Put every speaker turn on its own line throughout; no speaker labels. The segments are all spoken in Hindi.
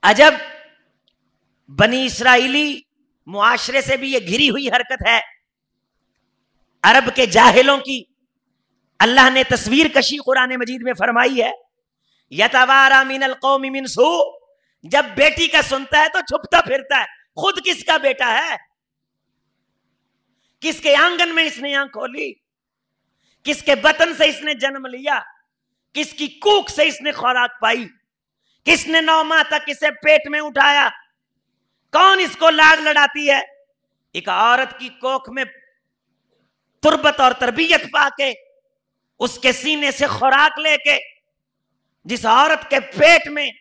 अजब बनी इसराइली मुआशरे से भी ये घिरी हुई हरकत है। अरब के जाहिलों की अल्लाह ने तस्वीर कशी कुरान मजीद में फरमाई है। यतवारा मिनल कौमी मिन सू, जब बेटी का सुनता है तो छुपता फिरता है। खुद किसका बेटा है? किसके आंगन में इसने आंख खोली? किसके बतन से इसने जन्म लिया? किसकी कूक से इसने खुराक पाई? किसने 9 माह तक इसे पेट में उठाया? कौन इसको लाड लड़ाती है? एक औरत की कोख में तुरबत और तरबियत पाके, उसके सीने से खुराक लेके, जिस औरत के पेट में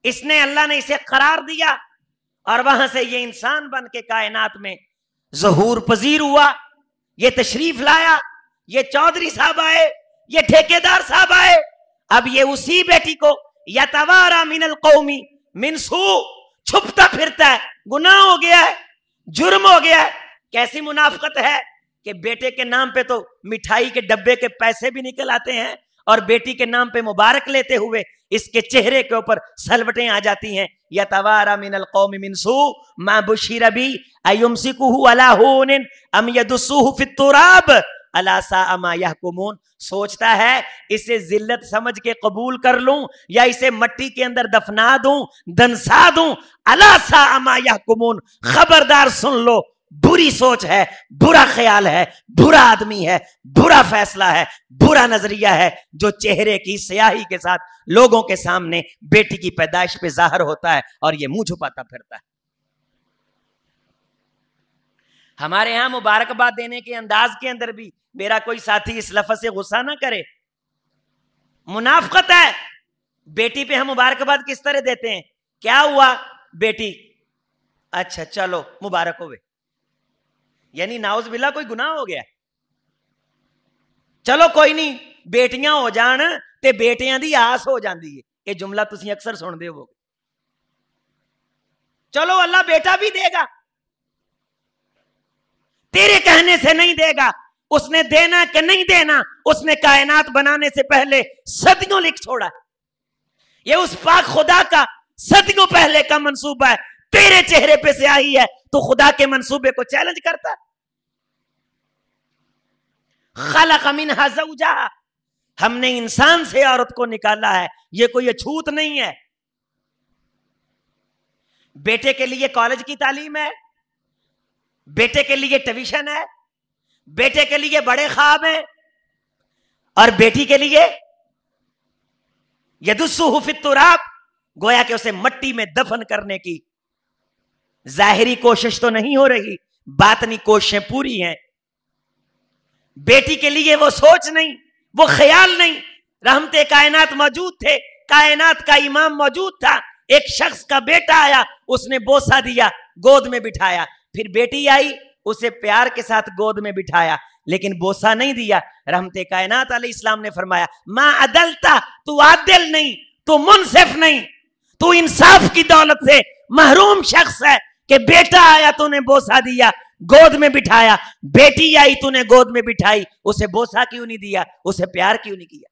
इसने अल्लाह ने इसे करार दिया और वहां से ये इंसान बन के कायनात में ज़हूर पजीर हुआ, ये तशरीफ लाया, ये चौधरी साहब आए, ये ठेकेदार साहब आए। अब ये उसी बेटी को यतवारा मिनल कौमी मिन सू, छुपता फिरता है। गुनाह हो गया है, जुर्म हो गया है। कैसी मुनाफकत है कि बेटे के नाम पे तो मिठाई के डब्बे के पैसे भी निकल आते हैं और बेटी के नाम पे मुबारक लेते हुए इसके चेहरे के ऊपर सलवटें आ जाती हैं। यतवारा मिनल कौमी मिन सू मा बुशिरा बी अयुमसिकुहु अला हुनिन अम यदुस्सुहु फित तुराब अला सा मा यहकुमून। सोचता है इसे जिल्लत समझ के कबूल कर लूं या इसे मट्टी के अंदर दफना दूं, दनसा दूं। अला सा मा यहकुमून, खबरदार सुन लो, बुरी सोच है, बुरा ख्याल है, बुरा आदमी है, बुरा फैसला है, बुरा नजरिया है जो चेहरे की स्याही के साथ लोगों के सामने बेटी की पैदाइश पे जाहिर होता है और ये मुंह छुपाता फिरता है। हमारे यहां मुबारकबाद देने के अंदाज के अंदर भी मेरा कोई साथी इस लफ्ज से गुस्सा ना करे, मुनाफकत है। बेटी पे हम मुबारकबाद किस तरह देते हैं? क्या हुआ बेटी? अच्छा चलो मुबारक होवे, यानी नाउज बिल्ला कोई गुनाह हो गया? चलो कोई नहीं, बेटियां हो जान ते बेटियां दी आस हो जाती है। ये जुमला तुसी अक्सर सुनते हो। चलो अल्लाह बेटा भी देगा, तेरे कहने से नहीं देगा। उसने देना कि नहीं देना, उसने कायनात बनाने से पहले सदियों लिख छोड़ा। ये उस पाक खुदा का सदियों पहले का मंसूबा है। तेरे चेहरे पे से आई है तो खुदा के मंसूबे को चैलेंज करता है। खलक़ मिनहा ज़ौजहा, हमने इंसान से औरत को निकाला है, ये कोई अछूत नहीं है। बेटे के लिए कॉलेज की तालीम है, बेटे के लिए ट्यूशन है, बेटे के लिए बड़े ख्वाब हैं, और बेटी के लिए यदुस्सुहु फित तुराब, गोया कि उसे मट्टी में दफन करने की जाहिरी कोशिश तो नहीं हो रही, बातनी कोशिशें पूरी हैं। बेटी के लिए वो सोच नहीं, वो ख्याल नहीं। रहमते कायनात मौजूद थे, कायनात का इमाम मौजूद था। एक शख्स का बेटा आया, उसने बोसा दिया, गोद में बिठाया। फिर बेटी आई, उसे प्यार के साथ गोद में बिठाया, लेकिन बोसा नहीं दिया। रहमते कायनात अलैहिस्सलाम ने फरमाया, मां अदलता, तू आदिल नहीं, तू मुनसिफ नहीं, तू इंसाफ की दौलत से महरूम शख्स है कि बेटा आया तूने बोसा दिया, गोद में बिठाया, बेटी आई तूने गोद में बिठाई, उसे बोसा क्यों नहीं दिया, उसे प्यार क्यों नहीं किया?